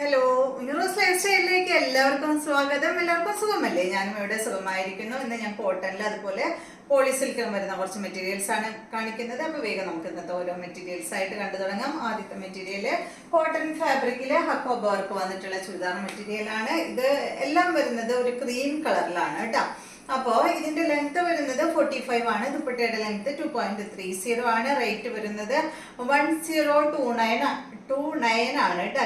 Hello, universe life സ്റ്റൈലിലേക്ക് എല്ലാവർക്കും സ്വാഗതം. എല്ലാവർക്കും സുഖമല്ലേ? ഞാനും ഇവിടെ സുഖമായിരിക്കുന്നു. ഇന്ന് ഞാൻ കോട്ടണിൽ അതുപോലെ പോളിസിൽക്കിലും വരുന്ന കുറച്ച് മെറ്റീരിയൽസ് ആണ് കാണിക്കുന്നത്. അപ്പോൾ വേഗം നമുക്ക് ഇന്നത്തെ ഓരോ മെറ്റീരിയൽസ് ആയിട്ട് കണ്ടു തുടങ്ങാം. ആദ്യത്തെ മെറ്റീരിയല് കോട്ടൺ ഫാബ്രിക്കില് ഹക്കോബ വർക്ക് വന്നിട്ടുള്ള ചുരിദാർ മെറ്റീരിയൽ ആണ്. ഇത് എല്ലാം വരുന്നത് ഒരു ക്രീം കളറിലാണ് കേട്ടോ. അപ്പോൾ ഇതിന്റെ ലെങ്ത് വരുന്നത് 45 ആണ്. ദുപ്പട്ടയുടെ ലെങ്ത് 2.30 ആണ്. റേറ്റ് വരുന്നത് 1029 ആണ് കേട്ടോ.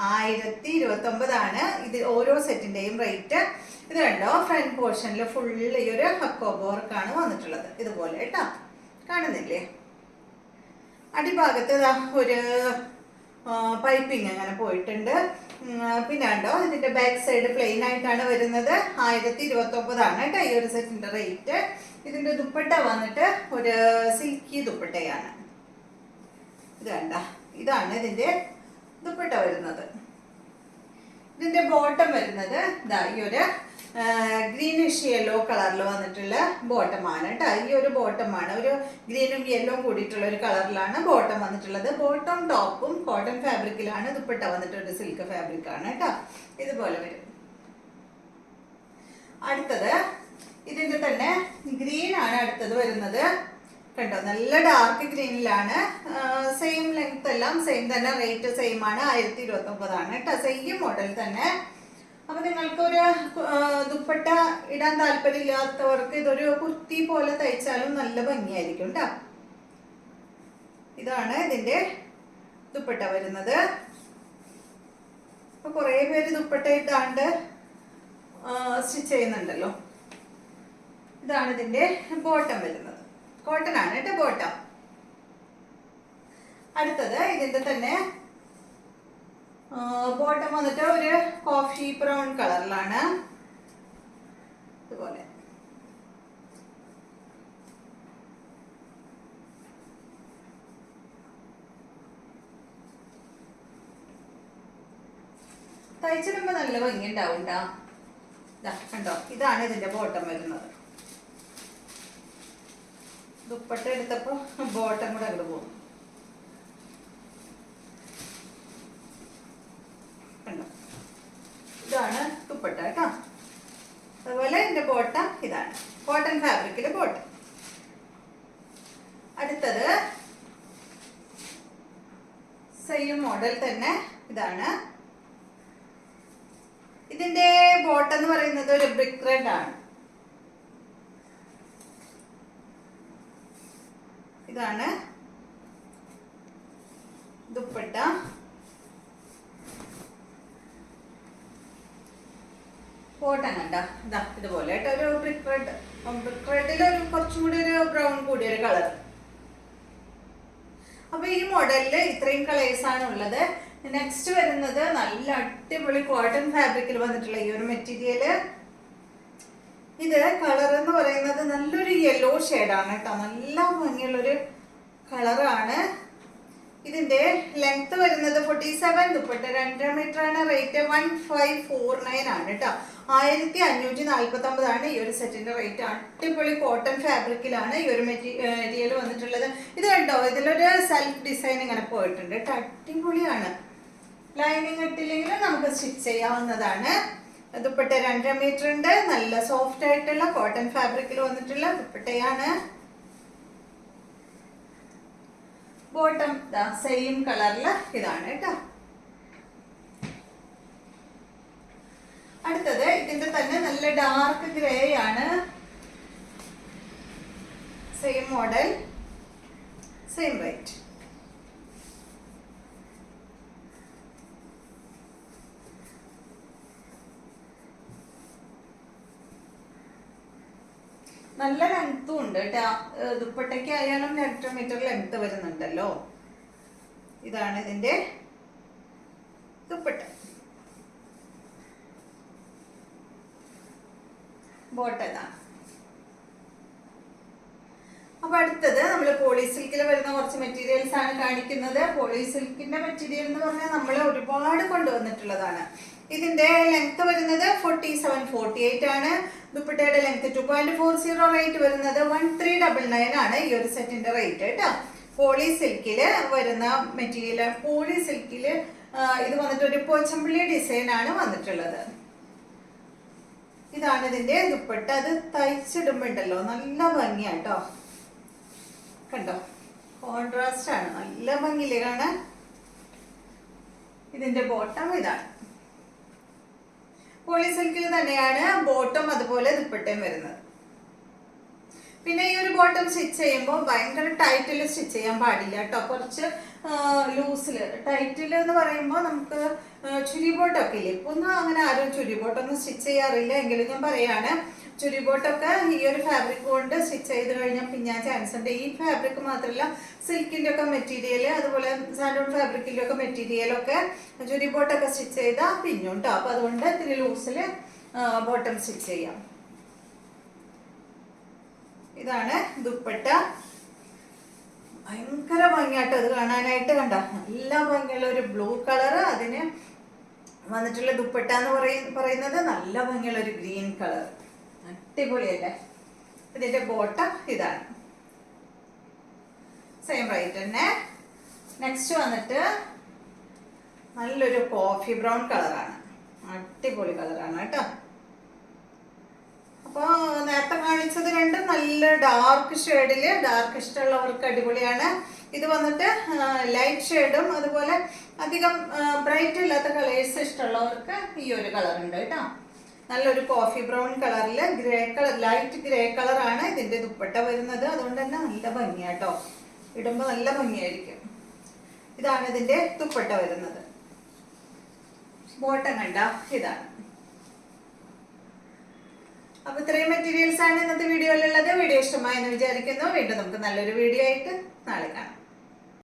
1029 ആണ് ഇത് ഓരോ സെറ്റിന്റെയും റേറ്റ്. ഇത് കണ്ടോ, ഫ്രണ്ട് പോർഷനിൽ ഫുള്ള് ഈ ഒരു ഹക്കോബ വർക്കാണ് വന്നിട്ടുള്ളത്. ഇതുപോലെ കേട്ടോ, കാണുന്നില്ലേ? അടിഭാഗത്ത് ഒരു പൈപ്പിംഗ് അങ്ങനെ പോയിട്ടുണ്ട്. പിന്നെ കണ്ടോ, ഇതിന്റെ ബാക്ക് സൈഡ് പ്ലെയിൻ ആയിട്ടാണ് വരുന്നത്. 1029 ആണ് കേട്ടോ ഈ ഒരു സെറ്റിന്റെ റേറ്റ്. ഇതിന്റെ ദുപ്പട്ട വന്നിട്ട് ഒരു സിൽക്കി ദുപ്പട്ടയാണ്. ഇത് കണ്ട, ഇതാണ് ഇതിന്റെ ദുപ്പട്ട വരുന്നത്. ഇതിന്റെ ബോട്ടം വരുന്നത് ഈ ഒരു ഗ്രീനിഷ് യെല്ലോ കളറിൽ വന്നിട്ടുള്ള ബോട്ടമാണ് കേട്ടോ. ഈ ഒരു ബോട്ടമാണ് ഒരു ഗ്രീനും യെല്ലോയും കൂടിയിട്ടുള്ള ഒരു കളറിലാണ് ബോട്ടം വന്നിട്ടുള്ളത്. ബോട്ടം ടോപ്പും കോട്ടൺ ഫാബ്രിക്കിലാണ്. ദുപ്പട്ട വന്നിട്ട് ഒരു സിൽക്ക് ഫാബ്രിക് ആണ് കേട്ടോ. ഇതുപോലെ വരും. അടുത്തത് ഇതിന്റെ തന്നെ ഗ്രീൻ ആണ് അടുത്തത് വരുന്നത്. കണ്ടോ, നല്ല ഡാർക്ക് ഗ്രീനിലാണ്. സെയിം ലെങ്ത് എല്ലാം സെയിം തന്നെ, റേറ്റ് സെയിം ആണ്. 1029 ആണ് കേട്ടോ. സെയിം മോഡൽ തന്നെ. അപ്പൊ നിങ്ങൾക്ക് ഒരു ദുപ്പട്ട ഇടാൻ താല്പര്യമില്ലാത്തവർക്ക് ഇതൊരു കുർത്തി പോലെ തയ്ച്ചാലും നല്ല ഭംഗിയായിരിക്കും കേട്ടോ. ഇതാണ് ഇതിന്റെ ദുപ്പട്ട വരുന്നത്. അപ്പൊ കുറെ പേര് ദുപ്പട്ട ഇട്ടാണ്ട് സ്റ്റിച്ച് ചെയ്യുന്നുണ്ടല്ലോ. ഇതാണ് ഇതിന്റെ ബോട്ടം വരുന്നത്. കോട്ടൺ ആണ് കേട്ടോ ബോട്ടം. അടുത്തത് ഇതിന്റെ തന്നെ ബോട്ടം വന്നിട്ട് ഒരു കോഫി ബ്രൗൺ കളറിലാണ്. ഇതുപോലെ തയ്ച്ചിടുമ്പോ നല്ല ഭംഗി ഉണ്ടാവും ട്ടാ. കണ്ടോ, ഇതാണ് ഇതിന്റെ ബോട്ടം വരുന്നത്. ദുപ്പട്ട എടുത്തപ്പോ ബോട്ടം കൂടെ അങ്ങോട്ട് പോകും. കണ്ടോ, ഇതാണ് ദുപ്പട്ട കേട്ടോ. അതുപോലെ ഇതിന്റെ ബോട്ടം ഇതാണ്, കോട്ടൺ ഫാബ്രിക്കിന്റെ ബോട്ടം. അടുത്തത് സെയിം മോഡൽ തന്നെ. ഇതാണ് ഇതിന്റെ ബോട്ടം എന്ന് പറയുന്നത് ഒരു ബ്രിക്ക് റെഡ് ആണ്. ഇതാണ് ദുപ്പട്ട. കോട്ടൺ കണ്ടോ, ഇതുപോലെ കേട്ടോ. ഒരു ബ്രിക്ക് റെഡ്, ബ്രിക്ക് റെഡിൽ ഒരു കുറച്ചും കൂടി ഒരു ബ്രൗൺ കൂടിയ ഒരു കളർ. അപ്പൊ ഈ മോഡലില് ഇത്രയും കളേഴ്സ് ആണ് ഉള്ളത്. നെക്സ്റ്റ് വരുന്നത് നല്ല അടിപൊളി കോട്ടൺ ഫാബ്രിക്കിൽ വന്നിട്ടുള്ള ഈ ഒരു മെറ്റീരിയല്. ഇത് കളർ എന്ന് പറയുന്നത് നല്ലൊരു യെല്ലോ ഷെയ്ഡാണ് കേട്ടോ. നല്ല ഭംഗിയുള്ളൊരു കളറാണ്. ഇതിന്റെ ലെങ്ത് വരുന്നത് 47. ദുപ്പട്ട 2.5 മീറ്റർ ആണ്. റേറ്റ് 1549 ആണ് കേട്ടോ. 1549 ആണ് ഈ ഒരു സെറ്റിന്റെ റേറ്റ്. അടിപൊളി കോട്ടൺ ഫാബ്രിക്കിലാണ് ഈ ഒരു മെറ്റീരിയൽ വന്നിട്ടുള്ളത്. ഇത് കണ്ടോ, ഇതിലൊരു സെൽഫ് ഡിസൈൻ ഇങ്ങനെ പോയിട്ടുണ്ട് കേട്ടോ. അടിപൊളിയാണ്. ലൈനിങ് ഇട്ടില്ലെങ്കിലും നമുക്ക് സ്റ്റിച്ച് ചെയ്യാവുന്നതാണ്. ദുപ്പട്ട 2.5 മീറ്റർ ഉണ്ട്. നല്ല സോഫ്റ്റ് ആയിട്ടുള്ള കോട്ടൺ ഫാബ്രിക്കിൽ വന്നിട്ടുള്ള ദുപ്പട്ടയാണ്. ബോട്ടം സെയിം കളറില് ഇതാണ് കേട്ടോ. അടുത്തത് ഇതിന്റെ തന്നെ നല്ല ഡാർക്ക് ഗ്രേ ആണ്. Same model, same rate. നല്ല ലെങ്ത്തും ഉണ്ട് കേട്ടോ. ദുപ്പട്ടയ്ക്ക് ആയാലും 2 മീറ്റർ ലെങ്ത് വരുന്നുണ്ടല്ലോ. ഇതാണ് ഇതിന്റെ ദുപ്പട്ട. ബോട്ടം ഇതാണ്. അപ്പൊ അടുത്തത് നമ്മൾ പോളിസിൽക്കിൽ വരുന്ന കുറച്ച് മെറ്റീരിയൽസ് ആണ് കാണിക്കുന്നത്. പോളിസിൽക്കിന്റെ മെറ്റീരിയൽ എന്ന് പറഞ്ഞാൽ നമ്മൾ ഒരുപാട് കൊണ്ടുവന്നിട്ടുള്ളതാണ്. ഇതിന്റെ ലെങ്ത് വരുന്നത് 47-48 ആണ്. ദുപ്പട്ടയുടെ ലെങ്ത് 2.40. റേറ്റ് വരുന്നത് 1399 ആണ് ഈ ഒരു സെറ്റിന്റെ റേറ്റ് കേട്ടോ. പോളി സിൽക്കില് വരുന്ന മെറ്റീരിയൽ. പോളി സിൽക്കില് ഇത് വന്നിട്ട് ഒരു പോച്ചമ്പള്ളി ഡിസൈൻ ആണ് വന്നിട്ടുള്ളത്. ഇതാണ് ഇതിന്റെ ദുപ്പട്ട. അത് തയ്ച്ചിടുമ്പോ ഉണ്ടല്ലോ നല്ല ഭംഗിയാട്ടോ. കണ്ടോ, കോൺട്രാസ്റ്റ് ആണ്, നല്ല ഭംഗിയില്ലേ കാണാൻ. ഇതിന്റെ ബോട്ടം ഇതാണ്. പോളി സിൽക്കിൽ തന്നെയാണ് ബോട്ടം അതുപോലെ ദുപ്പട്ടയും വരുന്നത്. പിന്നെ ഈ ഒരു ബോട്ടം സ്റ്റിച്ച് ചെയ്യുമ്പോൾ ഭയങ്കര ടൈറ്റിൽ സ്റ്റിച്ച് ചെയ്യാൻ പാടില്ല കേട്ടോ. കുറച്ച് ലൂസില്. ടൈറ്റിൽ എന്ന് പറയുമ്പോൾ നമുക്ക് ചുരി ബോട്ടൊക്കെ ഇല്ലേ, ഇപ്പൊ ഒന്നും അങ്ങനെ ആരും ചുരി ബോട്ടൊന്നും സ്റ്റിച്ച് ചെയ്യാറില്ല. എങ്കിലും ഞാൻ പറയാണ്, ചുരി ബോട്ടൊക്കെ ഈ ഒരു ഫാബ്രിക് കൊണ്ട് സ്റ്റിച്ച് ചെയ്ത് കഴിഞ്ഞാൽ പിന്നാൻ ചാൻസ് ഉണ്ട്. ഈ ഫാബ്രിക് മാത്രമല്ല, സിൽക്കിന്റെ ഒക്കെ മെറ്റീരിയൽ, അതുപോലെ സാൻഡൂൺ ഫാബ്രിക്കിന്റെ ഒക്കെ മെറ്റീരിയലൊക്കെ ചുരി ബോട്ടൊക്കെ സ്റ്റിച്ച് ചെയ്താൽ പിന്നും കേട്ടോ. അപ്പൊ അതുകൊണ്ട് ഇത്തിരി ലൂസില് ബോട്ടം സ്റ്റിച്ച് ചെയ്യാം. ഇതാണ് ദുപ്പട്ട. ഭയങ്കര ഭംഗിയാട്ടോ ഇത് കാണാനായിട്ട്. കണ്ട, നല്ല ഭംഗിയുള്ള ഒരു ബ്ലൂ കളറ്. അതിന് വന്നിട്ടുള്ള ദുപ്പട്ട എന്ന് പറയുന്നത് നല്ല ഭംഗിയുള്ള ഒരു ഗ്രീൻ കളർ. അടിപൊളിയല്ലേ. ഇതിന്റെ ബോട്ടം ഇതാണ്. സെയിം റേറ്റ് തന്നെ. നെക്സ്റ്റ് വന്നിട്ട് നല്ലൊരു കോഫി ബ്രൗൺ കളറാണ്. അടിപൊളി കളറാണ് കേട്ടോ. അപ്പോൾ നേരത്തെ കാണിച്ചത് രണ്ടും നല്ല ഡാർക്ക് ഷെയ്ഡില്, ഡാർക്ക് ഇഷ്ടമുള്ളവർക്ക് അടിപൊളിയാണ്. ഇത് വന്നിട്ട് ലൈറ്റ് ഷെയ്ഡും അതുപോലെ അധികം ബ്രൈറ്റ് ഇല്ലാത്ത കളേഴ്സ് ഇഷ്ടമുള്ളവർക്ക് ഈ ഒരു കളർ ഉണ്ട് കേട്ടോ. നല്ലൊരു കോഫി ബ്രൗൺ കളറില് ഗ്രേ കളർ, ലൈറ്റ് ഗ്രേ കളറാണ് ഇതിന്റെ ദുപ്പട്ട വരുന്നത്. അതുകൊണ്ട് തന്നെ നല്ല ഭംഗിയാട്ടോ, ഇടുമ്പോൾ നല്ല ഭംഗിയായിരിക്കും. ഇതാണ് ഇതിന്റെ ദുപ്പട്ട വരുന്നത്. ബോട്ടം കണ്ട ഇതാണ്. അപ്പൊ ഇത്രയും മെറ്റീരിയൽസ് ആണ് ഇന്നത്തെ വീഡിയോയിലുള്ളത്. വീഡിയോ ഇഷ്ടമായെന്ന് വിചാരിക്കുന്നു. വീണ്ടും നമുക്ക് നല്ലൊരു വീഡിയോ ആയിട്ട് നാളെ കാണാം.